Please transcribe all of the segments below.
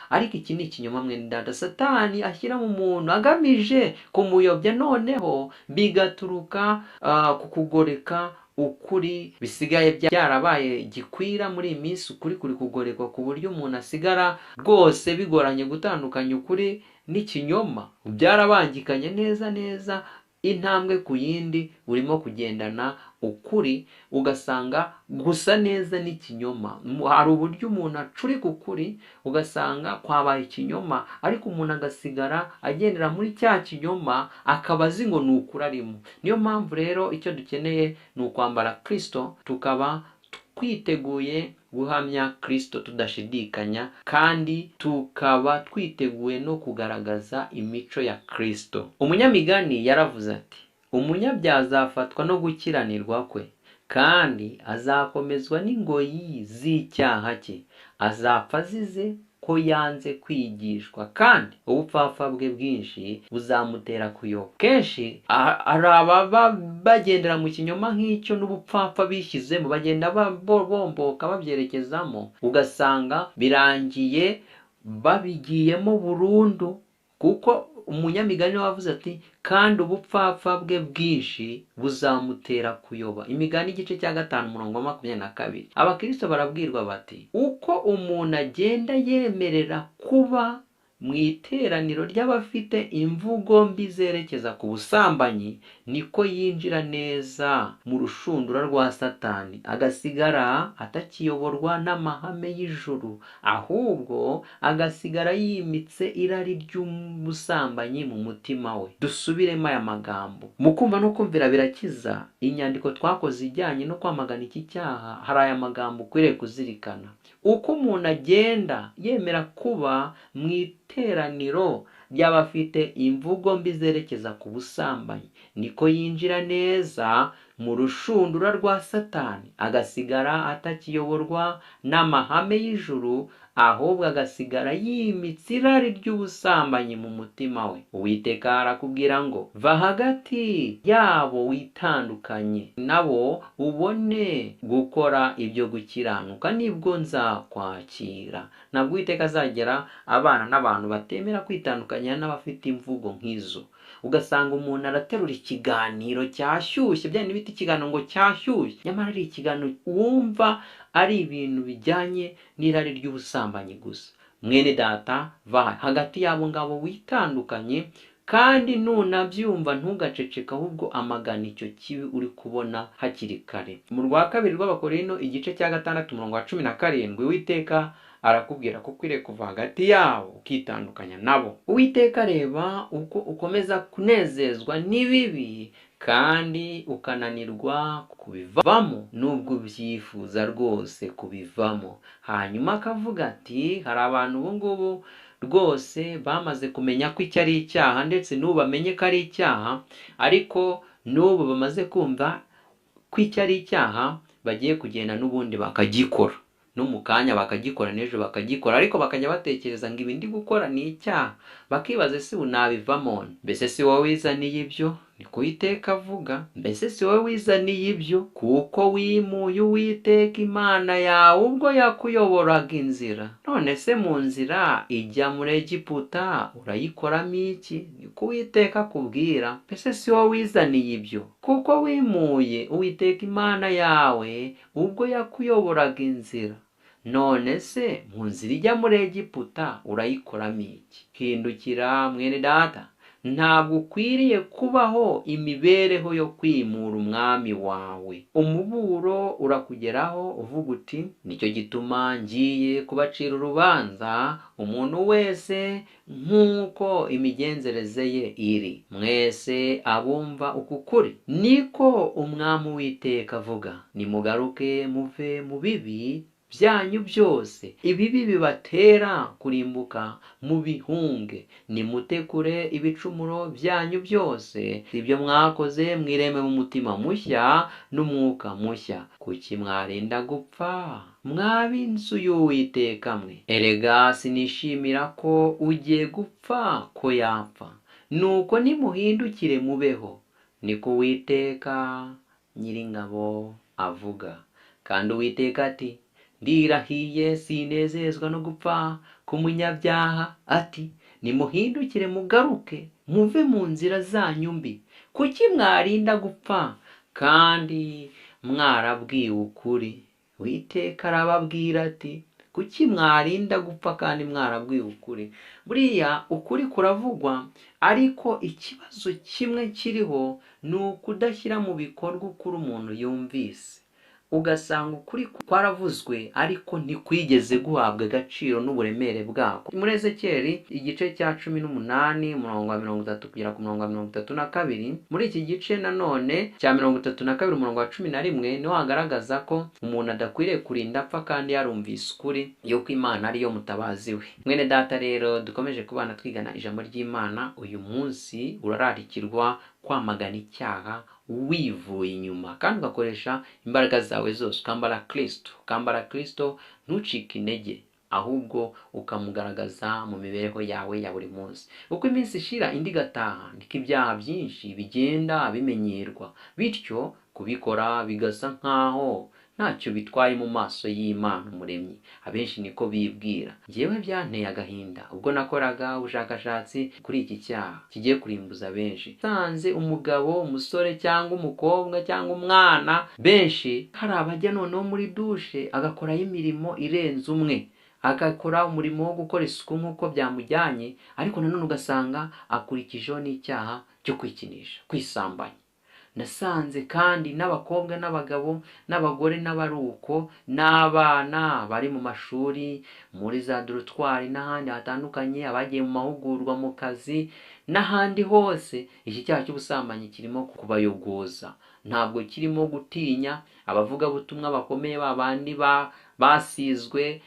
ariko iki ni ikinyoma mwene data Satani ashyira mu muntu agamije kumuyobya, noneho bigaturuka ku kugoreka ukuri bisigaye byarabaye gikwira muri iyi minsi. Ukuri kuri kugorekwa ku buryo umuntu asigara rwose bigoranye gutandukanya ukuri n'ikinyoma. Byarabangikanye neza neza, intambwe ku yindi urimo kugendana ukuri ugasanga gusa neza n'ikinyoma. Hari uburyo umuntu acurika ukuri ugasanga kwabaye ikinyoma, ariko umuntu agasigara agendera muri cya kinyoma akaba azi ngo ni ukuri arimo. Niyo mpamvu rero icyo dukeneye ni ukwambara Kristo, tukaba twiteguye guhamya Kristo tudashidikanya, kandi tukaba twiteguye no kugaragaza imico ya Kristo. Umunyamigani yaravuze ati, umunyabyaha azafatwa no gukiranirwa kwe, kandi azakomezwa n'ingoyi z'icyaha cye. Azapfa azize ko yanze kwigishwa, kandi ubupfapfa bwe bwinshi buzamutera kuyoba. Kenshi hari ababa bagendera mu kinyoma nk'icyo n'ubupfapfa bishyizemo, bagenda bomboka babyerekezamo, ugasanga birangiye babigiyemo burundu. Kuko umunyamigani wavuze ati, kandi ubupfapfa bwe bwinshi buzamutera kuyoba. Imigani igice cya 5:22. Abakristo barabwirwa bati, uko umuntu agenda yemerera kuba mu iteraniro ry'abafite imvugo mbi zerekeza ku busambanyi, niko yinjira neza mu rushundura rwa Satani, agasigara atakiyoborwa n'amahame y'ijuru, ahubwo agasigara yimitse irari ry'ubusambanyi mu mutima we. Dusubiremo aya magambo. Mu kumva no kumvira birakiza, inyandiko twakoze ijyanye no kwamagana iki cyaha, hari aya magambo ukwiriye kuzirikana. Uko umuntu agenda yemera kuba mu iteraniro ry'abafite imvugo mbi zerekeza ku busambanyi, niko yinjira neza mu rushundura rwa Satani, agasigara atakiyoborwa n'amahame y'ijuru, ahubwo agasigara yimitse irari ry'ubusambanyi mu mutima we. Uwiteka arakubwira ngo, va hagati yabo witandukanye nabo, ubone gukora ibyo gukiranuka, nibwo nzakwakira. Ntabwo Uwiteka azagera abana n'abantu batemera kwitandukanya n'abafite imvugo nk'izo. Ugasanga umuntu araterura ikiganiro cyashyushye, bya n'ibiti ikiganiro ngo cyashyushye, nyamara ari ikiganiro wumva ari ibintu bijyanye n'irari ry'ubusambanyi gusa. Mwene data, va hagati yabo ngabo witandukanye, kandi nunabyumva ntugaceceka, ahubwo amagana icyo kibi uri kubona hakiri kare. Mu rwa 2 rw'Abakorinto igice cya 6:17, Uwiteka arakubwira ko ukwiriye kuva hagati yabo ukitandukanya nabo. Uwiteka areba uko ukomeza kunezezwa n'ibibi kandi ukananirwa kubivamo, nubwo ubyifuza rwose kubivamo. Hanyuma akavuga ati, hari abantu ubu ngubu rwose bamaze kumenya ko icyo ari icyaha, ndetse n'ubu bamenye ko ari icyaha, ariko n'ubu bamaze kumva ko icyo ari icyaha, bagiye kugenda n'ubundi bakagikora. No mu kanya bakagikora, n'ejo bakagikora, ariko bakajya batekereza ngo ibi ndi gukora ni icyaha. Bakibaza, ese unabivamo? Mbese si wowe wizaniye ibyo? Niko Uwiteka avuga. Mbese si wowe wizaniye ibyo? Kuko wimuye Uwiteka Imana yawe ubwo yakuyoboraga inzira. None se mu nzira ijya muri Egiputa urayikoramo iki? Niko Uwiteka akubwira. Mbese si wowe wizaniye ibyo? Kuko wimuye Uwiteka Imana yawe ubwo yakuyoboraga inzira. None se mu nzira ijya muri Egiputa urayikoramo iki? Hindukira mwene data, ntabwo ukwiriye kubaho imibereho yo kwimura umwami wawe. Umuburo urakugeraho uvuga uti, nicyo gituma ngiye kubacira urubanza umuntu wese nk'uko imigenzereze ye iri. Mwese abumva uku kuri, niko umwami Uwiteka avuga, nimugaruke muve mu bibi byanyu byose, ibibi bibatera kurimbuka, mubihunge. Nimutekure ibicumuro byanyu byose, ibyo mwakoze mwireme mu mutima mushya n'umwuka mushya. Kuki mwarinda gupfa, mwab'inzu y'Uwiteka mwe? Erega sinishimira ko ugiye gupfa ko yapfa. Nuko nimuhindukire mubeho, niko Uwiteka Nyiringabo avuga. Kandi Uwiteka ati, ndirahiye sinezezwa no gupfa ku munyabyaha ati nimuhindukire mugaruke muve mu nzira zanyu mbi. Kuki mwarinda gupfa kandi mwarabwiwe ukuri? Uwiteka arababwira ati kuki mwarinda gupfa kandi mwarabwiwe ukuri? Buriya ukuri kuravugwa, ariko ikibazo kimwe kiriho ni ukudashyira mu bikorwa ukuri umuntu yumvise. Ugasanga ukuri kwaravuzwe ariko ntikwigeze guhabwa agaciro n'uburemere bwako. Muri Ezekiyeli igice cya 18 umurongo wa 30 kugera ku murongo wa 32, muri iki gice nanone cya 32 umurongo wa 11 niho hagaragaza ko umuntu adakwiriye kurinda apfa kandi yarumvise ukuri yuko Imana ariyo mutabazi we. Mwene data rero dukomeje kubana twigana ijambo ry'Imana, uyu munsi urararikirwa kwamagana icyaha wivuye inyuma kandi ugakoresha imbaraga zawe zose, ukambara Kristo ntucike intege, ahubwo ukamugaragaza mu mibereho yawe ya buri munsi. Uko iminsi ishira indi gataha niko ibyaha byinshi bigenda bimenyerwa, bityo kubikora bigasa nkaho ntacyo bitwaye mu maso y'Imana Umuremyi. Abenshi niko bibwira. Njyewe byanteye agahinda ubwo nakoraga ubushakashatsi kuri iki cyaha kigiye kurimbuza benshi. Sanze umugabo, umusore cyangwa umukobwa cyangwa umwana, benshi hari abajya noneho muri dushe agakoraho imirimo irenze umwe, agakora umurimo wo gukora isuku nk'uko byamujyanye, ariko nanone ugasanga akurikijeho n'icyaha cyo kwikinisha, kwisambanya. Nasanze kandi n'abakobwa n'abagabo n'abagore n'abaruko n'abana bari mu mashuri, muri za dorotwari n'ahandi hatandukanye, abagiye mu mahugurwa mu kazi n'ahandi hose, iki cyaha cy'ubusambanyi kirimo kubayogoza. Ntabwo kirimo gutinya abavugabutumwa bakomeye, babandi basizwe,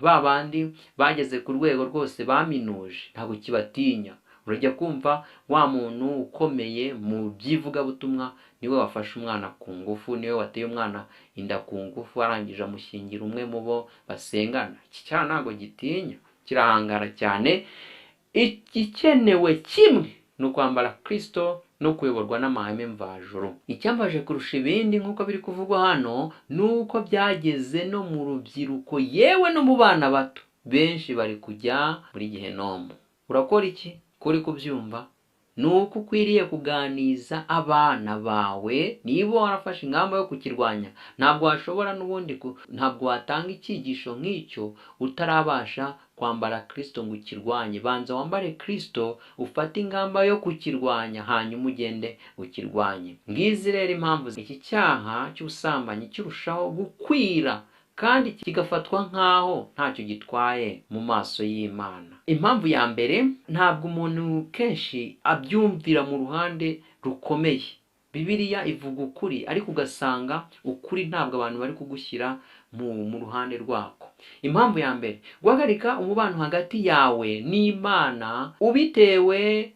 babandi bageze ku rwego rwose baminuje, ntabwo kibatinya. Urajya kumva wa muntu ukomeye mu byivugabutumwa niwe wafashe umwana ku ngufu, niwe wateye umwana inda ku ngufu, arangije amushyingira umwe mu bo basengana. Iki cyaha ntabwo gitinya, kirahangara cyane. Igikenewe kimwe ni ukwambara Kristo no kuyoborwa n'amahame mvajuru. Icyambaje kurusha ibindi nk'uko biri kuvugwa hano ni uko byageze no mu rubyiruko, yewe no mu bana bato. Benshi bari kujya muri Gehinomu. Urakora iki? Kuri kubyumva ni uko ukwiriye kuganiza abana bawe. Niba warafashe ingamba yo kukirwanya, ntabwo washobora n'ubundi ntabwo watanga icyigisho nk'icyo utarabasha kwambara Kristo ngo ukirwanye. Banza wambare Kristo, ufate ingamba yo kukirwanya, hanyuma ugende ukirwanye. Ngizi rero impamvu iki cyaha cy'ubusambanyi kirushaho gukwira kandi kigafatwa nkaho ntacyo gitwaye mu maso y'Imana. Impamvu ya mbere, ntabwo umuntu kenshi abyumvira mu ruhande rukomeye. Bibiliya ivuga ukuri, ariko ugasanga ukuri ntabwo abantu bari kugushyira mu ruhande rwako. Impamvu ya mbere, guhagarika umubano hagati yawe n'Imana ubitewe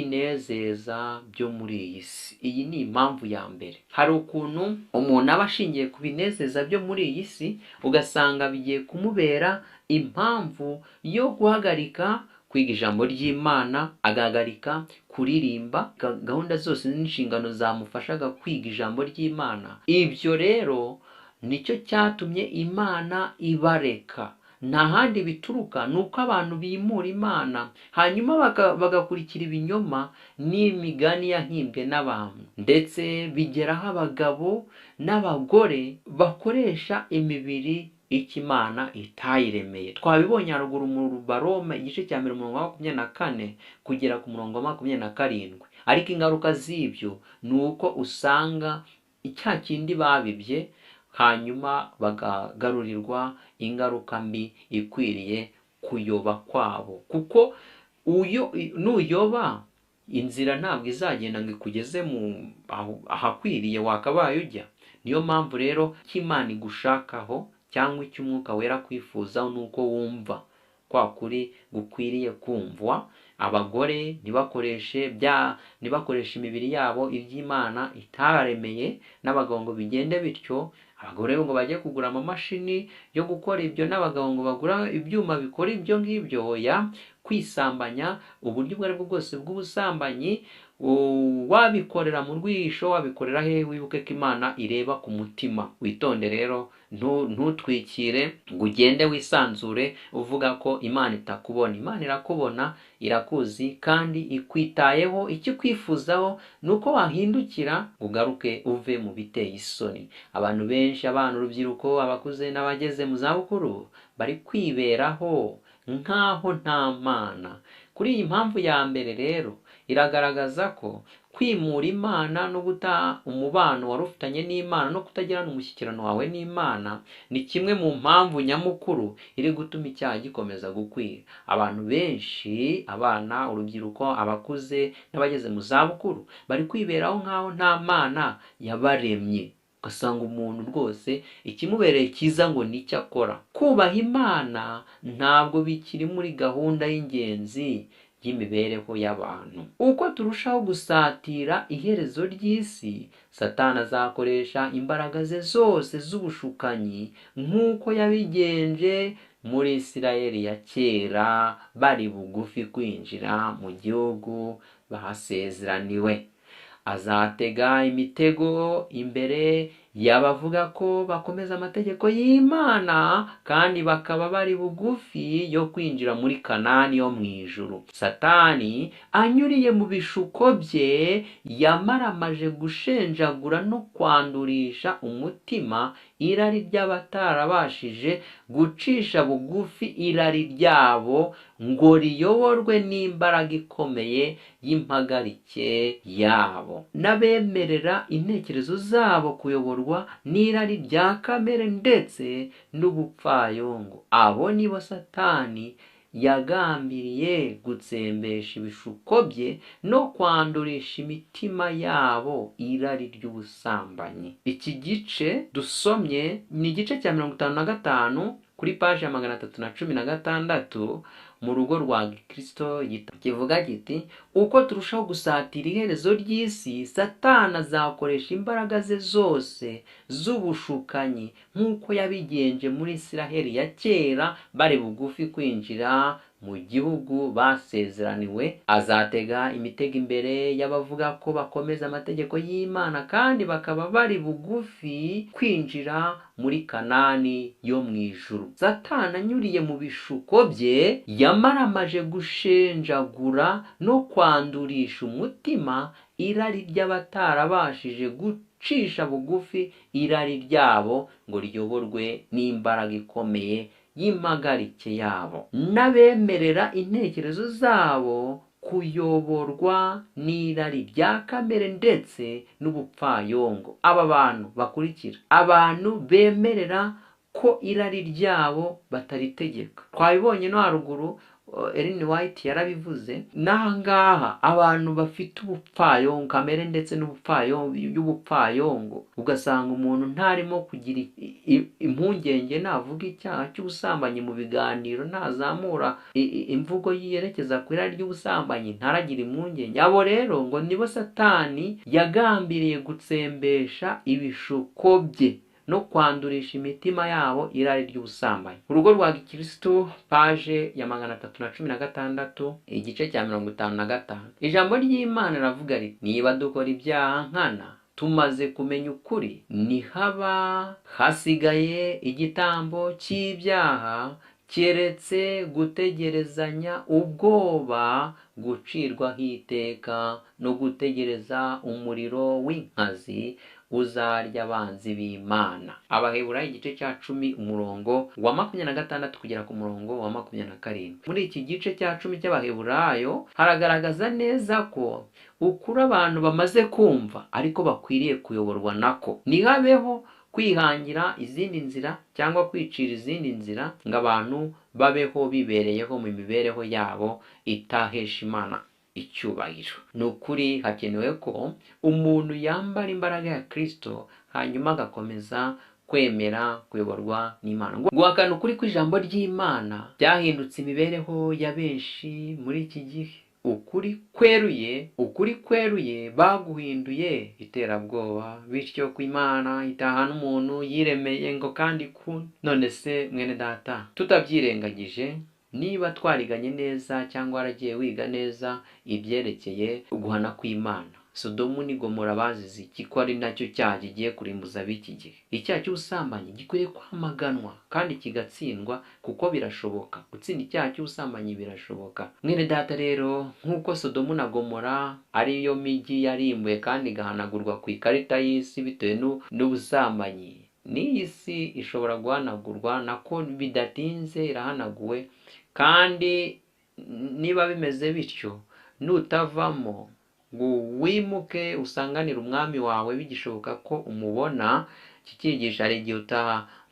n'ibinezeza byo muri iyi si. Iyi ni impamvu ya mbere. Hari ukuntu umuntu aba ashingiye ku binezeza byo muri iyi si, ugasanga bigiye kumubera impamvu yo guhagarika kwiga ijambo ry'Imana, agahagarika kuririmba gahunda zose n'inshingano zamufashaga kwiga ijambo ry'Imana. Ibyo rero nicyo cyatumye Imana ibareka. Nta handi bituruka, nuko abantu bimura Imana hanyuma bagakurikira ibinyoma n'imigani yahimbwe n'abantu, ndetse bigeraho abagabo n'abagore bakoresha imibiri Imana itayiremeye. Twabibonye haruguru mu Baroma igice cya 24 kugera ku murongo wa 27. Ariko ingaruka z'ibyo ni uko usanga icya kindi babibye, hanyuma bagagarurirwa ingaruka mbi ikwiriye kuyoba kwabo. Kuko nuyoba, inzira ntabwo izagenda ngo ikugeze mu ahakwiriye wakabaye ujya. Niyo mpamvu rero cy'Imana igushakaho cyangwa icy'Umwuka Wera kwifuzaho nuko wumva kwa kuri gukwiriye kumvwa. Abagore ntibakoreshe imibiri yabo iby'Imana itabaremeye, n'abagabo ngo bigende bityo. Abagore ngo bajye kugura amamashini yo gukora ibyo, n'abagabo ngo bagura ibyuma bikora ibyo ngibyo. Oya, kwisambanya, uburyo ubwo ari bwo bwose bw'ubusambanyi, wabikorera mu rwisho, wabikorera hehe, wibuke ko Imana ireba ku mutima. Witonde rero ntutwikire ngo ugende wisanzure uvuga ko Imana itakubona. Imana irakubona, irakuzi kandi ikwitayeho. Icyo ikwifuzaho ni uko wahindukira ngo ugaruke uve mu biteye isoni. Abantu benshi, abana, urubyiruko, abakuze n'abageze mu zabukuru bari kwiberaho nk'aho nta Mana. Kuri iyi mpamvu ya mbere rero iragaragaza ko kwimura Imana no guta umubano wari ufitanye n'Imana no kutagirana umushyikirano wawe n'Imana ni kimwe mu mpamvu nyamukuru iri gutuma icyaha gikomeza gukwira. Abantu benshi, abana, urubyiruko, abakuze n'abageze mu zabukuru bari kwiberaho nk'aho nta Mana yabaremye. Ugasanga umuntu rwose ikimubereye cyiza ngo nicyo akora. Kubaha Imana ntabwo bikiri muri gahunda y'ingenzi y'imibereho y'abantu. Uko turushaho gusatira iherezo ry'isi, Satani azakoresha imbaraga ze zose z'ubushukanyi nk'uko yabigenje muri Isirayeli ya kera bari bugufi kwinjira mu gihugu bahasezeraniwe. Azatega imitego imbere y'abavuga ko bakomeza amategeko y'Imana kandi bakaba bari bugufi yo kwinjira muri Kanani yo mu ijuru. Satani anyuriye mu bishuko bye yamaramaje gushenjagura no kwandurisha umutima irari ry'abatarabashije gucisha bugufi irari ryabo ngo riyoborwe n'imbaraga ikomeye y'impagarike yabo, n'abemerera intekerezo zabo kuyoborwa n'irari rya kamere ndetse n'ubupfayongo. Abo nibo Satani yagambiriye gutsembesha ibishuko bye no kwandurisha imitima yabo irari ry'ubusambanyi. Iki gice dusomye ni igice cya 55 kuri paji ya 316 mu rugo rwa Gikristo kivuga kiti: uko turushaho gusatira iherezo ry'isi, Satani azakoresha imbaraga ze zose z'ubushukanyi nk'uko yabigenje muri Isiraheli ya kera bari bugufi kwinjira mu gihugu basezeraniwe. Azatega imitego imbere y'abavuga ko bakomeza amategeko y'Imana kandi bakaba bari bugufi kwinjira muri Kanani yo mu ijuru. Satani anyuriye mu bishuko bye yamaramaje gushenjagura no kwandurisha umutima irari ry'abatarabashije gucisha bugufi irari ryabo ngo riyoborwe n'imbaraga ikomeye y'impagarike yabo, n'abemerera intekerezo zabo kuyoborwa n'irari rya kamere ndetse n'ubupfayongo. Aba bantu bakurikira, abantu bemerera ko irari ryabo bataritegeka. Twabibonye no haruguru, Ellen White yarabivuze. N'ahangaha abantu bafite ubupfayongo kamere ndetse n'ubupfayongo, ugasanga umuntu ntarimo kugira impungenge navuga icyaha cy'ubusambanyi mu biganiro, ntazamura imvugo yerekeza ku irari ry'ubusambanyi, ntaragira impungenge. Abo rero ngo nibo Satani yagambiriye gutsembesha ibishuko bye no kwandurisha imitima yabo irari ry'ubusambanyi. Urugo rwa Gikristo, paje ya 316, igice cya 55. Ijambo ry'Imana ravuga riti: niba dukora ibyaha nkana tumaze kumenya ukuri, ntihaba hasigaye igitambo cy'ibyaha keretse gutegerezanya ubwoba gucirwaho iteka no gutegereza umuriro w'inkazi uzarya abanzi b'Imana. Abaheburayo igice cya 10 umurongo wa 26 kugera ku murongo wa 27. Muri iki gice cya 10 cy'Abaheburayo haragaragaza neza ko ukuri abantu bamaze kumva ariko bakwiriye kuyoborwa nako. Ntihabeho kwihangira izindi nzira cyangwa kwicira izindi nzira ngo abantu babeho bibereyeho mu mibereho yabo itahesha Imana icyubahiro. Ni ukuri hakenewe ko umuntu yambara imbaraga ya Kristo hanyuma agakomeza kwemera kuyoborwa n'Imana. Guhakana ukuri kw'ijambo ry'Imana byahindutse imibereho ya benshi muri iki gihe. Ukuri kweruye baguhinduye iterabwoba, bityo ko Imana itahana umuntu yiremeye ngo kandi ku. None se mwene data, tutabyirengagije, niba twariganye neza cyangwa waragiye wiga neza ibyerekeye guhana kw'Imana, Sodomu ni Gomora bazize iki ko ari nacyo cyaha kigiye kurimbuza b'iki gihe? Icyaha cy'ubusambanyi gikwiriye kwamaganwa kandi kigatsindwa, kuko birashoboka gutsinda icyaha cy'ubusambanyi, birashoboka. Mwene data rero, nk'uko Sodomu na Gomora ariyo migi yarimbuye kandi igahanagurwa ku ikarita y'isi bitewe n'ubusambanyi, n'iyi si ishobora guhanagurwa, nako bidatinze irahanaguwe. kandi niba bimeze bityo, nutavamo ngo wimuke usanganire umwami wawe bigishoboka ko umubona, kikigisha hari igihe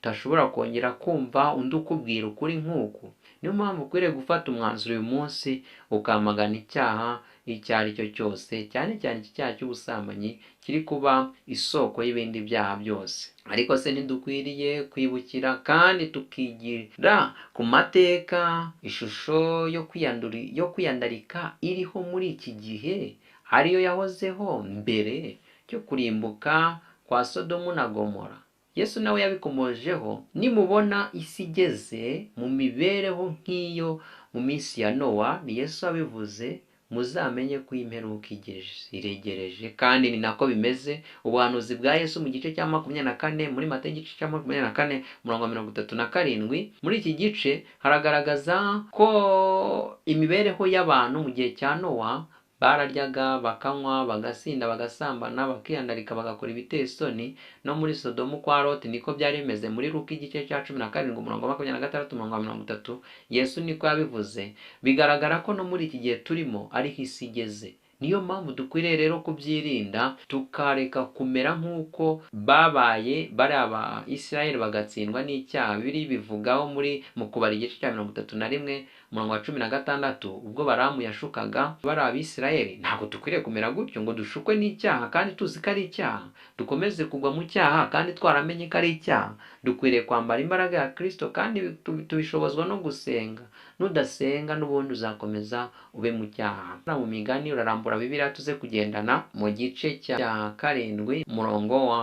utashobora kongera kumva undi ukubwira ukuri nk'uku. Niyo mpamvu ukwiriye gufata umwanzuro uyu munsi ukamagana icyaha icyo ari cyo cyose, cyane cyane iki cyaha cy'ubusambanyi kiri kuba isoko y'ibindi byaha byose. Ariko se ntidukwiriye kwibukira kandi tukigira ku mateka ishusho yo kwiyandarika iriho muri iki gihe, ariyo yahozeho mbere cyo kurimbuka kwa Sodomu na Gomora. Yesu nawe yabikomojeho, nimubona isi igeze mu mibereho nk'iyo mu minsi ya Nowa, ni Yesu wabivuze, muzamenye ko imperuka iregereje. Kandi ni nako bimeze. Ubuhanuzi bwa Yesu mu gice cya 24 muri Matayo igice cya 24 umurongo wa 37, muri iki gice haragaragaza ko imibereho y'abantu mu gihe cya Nowa bararyaga, bakanywa, bagasinda, bagasambana, bakiyandarika, bagakora ibiteye isoni. No muri Sodomu kwa Loti niko byari bimeze. Muri Luka igice cya 17 umurongo wa 26 umurongo wa 30, Yesu niko yabivuze. Bigaragara ko no muri iki gihe turimo ariho isi igeze. Niyo mpamvu dukwiriye rero kubyirinda, tukareka kumera nk'uko babaye bari aba Isirayeli bagatsindwa n'icyaha. Biri bivugaho mu Kubara igice cya 31 umurongo wa 16, ubwo Balamu yashukaga bari Abisirayeli. Ntabwo dukwiriye kumera gutyo ngo dushukwe n'icyaha kandi tuzi ko ari icyaha, dukomeze kugwa mu cyaha kandi twaramenye ko ari icyaha. Dukwiriye kwambara imbaraga ya Kristo kandi tubishobozwa no gusenga. Nudasenga n'ubundi uzakomeza ube mu cyaha. Mu Migani urarambura Bibiliya tuze kugendana mu gice cya 7 umurongo wa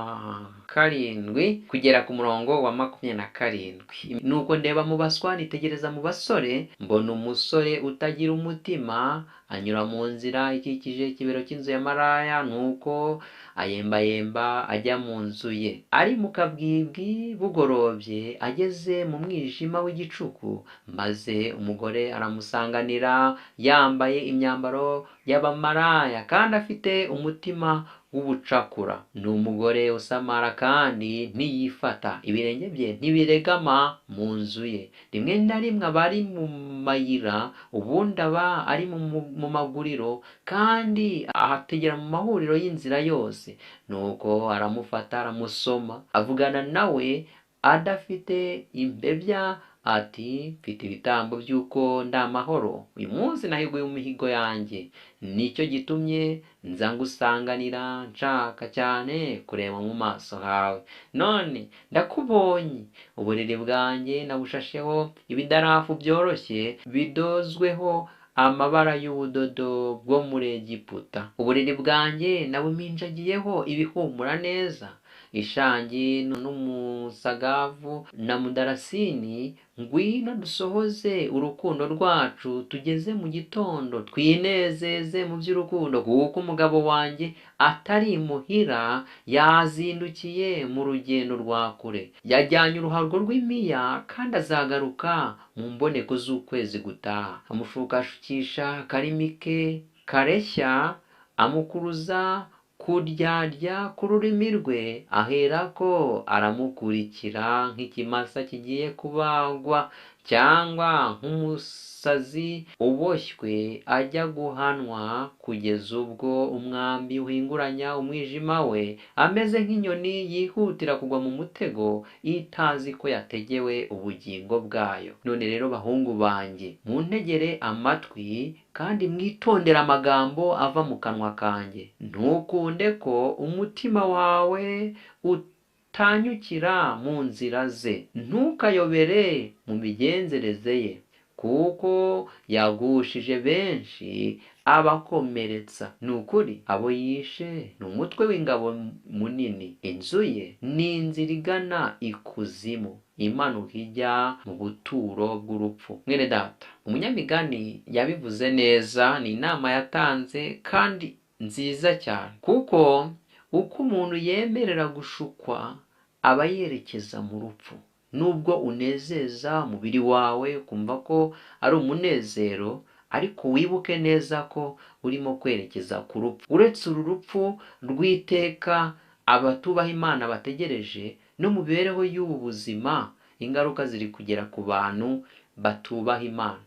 7 kugera ku murongo wa 27. Nuko ndeba mu baswa, nitegereza mu basore, mbona umusore utagira umutima anyura mu nzira ikikije ikibero cy'inzu ya maraya, nuko ayembayemba ajya mu nzu ye. Ari mu kabwibwi bugorobye, ageze mu mwijima w'igicuku, maze umugore aramusanganira yambaye imyambaro y'abamaraya kandi afite umutima w'ubucakura. Ni umugore usamara kandi ntiyifata, ibirenge bye ntibiregama mu nzu ye. Rimwe na rimwe aba ari mu mayira, ubundi aba ari mu maguriro, kandi ahategera mu mahuriro y'inzira yose. Nuko aramufata, aramusoma, avugana nawe adafite imbebya, ati mfite ibitambo by'uko ndamahoro, uyu munsi nahiguye umuhigo yanjye, nicyo gitumye nza ngusanganira, nshaka cyane kureba mu maso hawe. None ndakubonye, uburiri bwanjye nabushasheho ibidarafu byoroshye bidozweho amabara y'ubudodo bwo muri Egiputa. Uburiri bwanjye nabuminjagiyeho ibihumura neza, ishangi n'umusagavu na mudarasini. Ngwino dusohoze urukundo rwacu, tugeze mu gitondo, twinezeze mu by'urukundo, kuko umugabo wanjye atari imuhira, yazindukiye mu rugendo rwa kure, yajyanye uruhago rw'imiya, kandi azagaruka mu mboneko z'ukwezi gutaha. Amushukashukisha akarimi ke kareshya, amukuruza kuryarya ku rurimi rwe, aherako aramukurikira nk'ikimasa kigiye kubagwa, cyangwa nk'umusazi uboshywe ajya guhanwa, kugeza ubwo umwambi uhinguranya umwijima we, ameze nk'inyoni yihutira kugwa mu mutego, itazi ko yategewe ubugingo bwayo. None rero bahungu banjye, muntegere amatwi kandi mwitondera amagambo ava mu kanwa kanjye. Ntukunde ko umutima wawe utanyukira mu nzira ze, ntukayobere mu migenzereze ye, kuko yagushije benshi abakomeretsa. Ni ukuri abo yishe ni umutwe w'ingabo munini. Inzu ye ni inzira igana ikuzimu, imanuka ijya mu buturo bw'urupfu. Mwene data, umunyamigani yabivuze neza, ni inama yatanze kandi nziza cyane, kuko uko umuntu yemerera gushukwa aba yerekeza mu rupfu. Nubwo unezeza umubiri wawe ukumva ko ari umunezero, ariko wibuke neza ko urimo kwerekeza ku rupfu. Uretse uru rupfu rw'iteka abatubaha Imana bategereje, no mu mibereho y'ubu buzima ingaruka ziri kugera ku bantu batubaha Imana,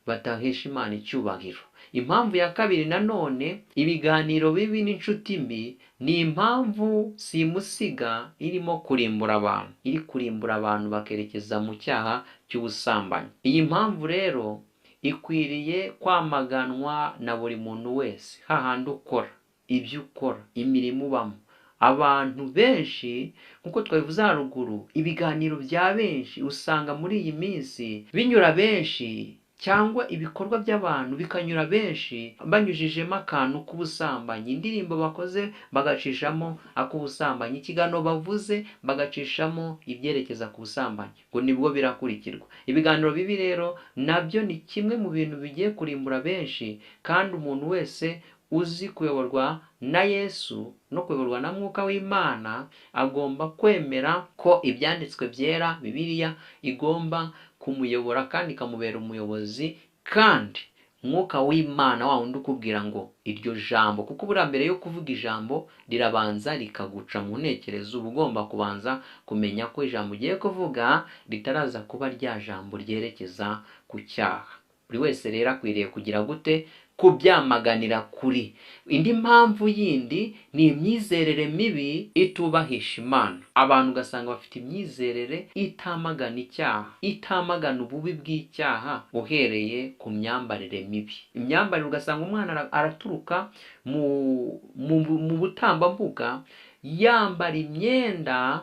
batahesha Imana icyubahiro. Impamvu ya kabiri nanone, ibiganiro bibi n'inshuti mbi ni impamvu simusiga irimo kurimbura abantu, iri kurimbura abantu bakerekeza mu cyaha cy'ubusambanyi. Iyi mpamvu rero ikwiriye kwamaganwa na buri muntu wese. Hahandi ukora, ibyo ukora, imirimo ubamo. Abantu benshi nkuko twabivuze haruguru, ibiganiro bya benshi usanga muri iyi minsi binyura benshi, cyangwa ibikorwa by'abantu bikanyura benshi banyujijemo akantu k'ubusambanyi. Indirimbo bakoze bagacishamo ak'ubusambanyi, ikiganiro bavuze bagacishamo ibyerekeza ku busambanyi, ngo nibwo birakurikirwa. Ibiganiro bibi rero nabyo ni kimwe mu bintu bigiye kurimbura benshi, kandi umuntu wese uzi kuyoborwa na Yesu no kuyoborwa na Mwuka w'Imana agomba kwemera ko ibyanditswe byera, Bibiliya, igomba kumuyobora kandi ikamubera umuyobozi. Kandi Mwuka w'Imana wa wundi ukubwira ngo iryo jambo, kuko buriya mbere yo kuvuga ijambo rirabanza rikaguca mu ntekerezo, uba ugomba kubanza kumenya ko ijambo ugiye kuvuga ritaraza kuba rya jambo ryerekeza ku cyaha. Buri wese rero akwiriye kugira gute? Kubyamaganira kuri. Indi mpamvu yindi ni imyizerere mibi itubahisha Imana. Abantu ugasanga bafite imyizerere itamagana icyaha, itamagana ububi bw'icyaha, uhereye ku myambarire mibi. Imyambarire ugasanga umwana araturuka mu butambambuga yambara imyenda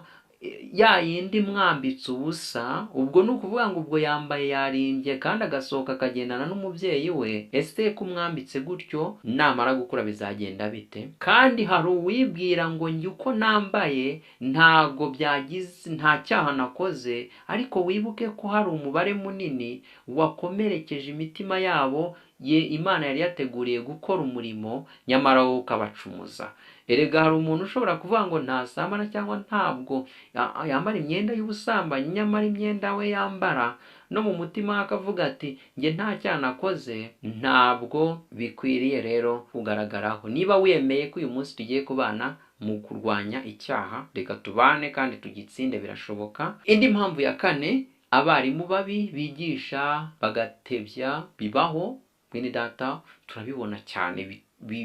ya yindi mwambitse ubusa. Ubwo ni ukuvuga ngo ubwo yambaye yarimbye kandi agasohoka akagendana n'umubyeyi we. Ese ko umwambitse gutyo namara gukura bizagenda bite? Kandi hari uwibwira ngo njye uko nambaye ntago byagize, nta cyaha nakoze, ariko wibuke ko hari umubare munini wakomerekeje imitima yabo Imana yari yateguriye gukora umurimo, nyamara wowe ukabacumuza. Erega hari umuntu ushobora kuvuga ngo ntasambana cyangwa ntabwo yambara imyenda y'ubusambanyi, nyamara imyenda we yambara no mu mutima akavuga ati njye nta cyaha nakoze. Ntabwo bikwiriye rero kugaragaraho. Niba wemeye ko uyu munsi tugiye kubana mu kurwanya icyaha, reka tubane kandi tugitsinde, birashoboka. Indi mpamvu ya kane, abarimu babi bigisha bagatebya bibaho. Mwene data, turabibona cyane,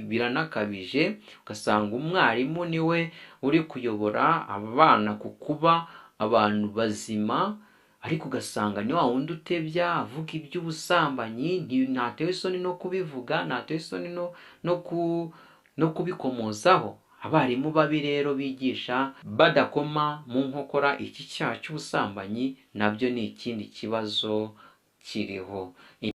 biranakabije. Ugasanga umwarimu niwe uri kuyobora abana ku kuba abantu bazima, ariko ugasanga ni wa wundi utebya avuga iby'ubusambanyi, ntatewe isoni no kubivuga, ntatewe isoni no kubikomozaho. Abarimu babi rero bigisha badakoma mu nkokora iki cyaha cy'ubusambanyi, nabyo ni ikindi kibazo kiriho.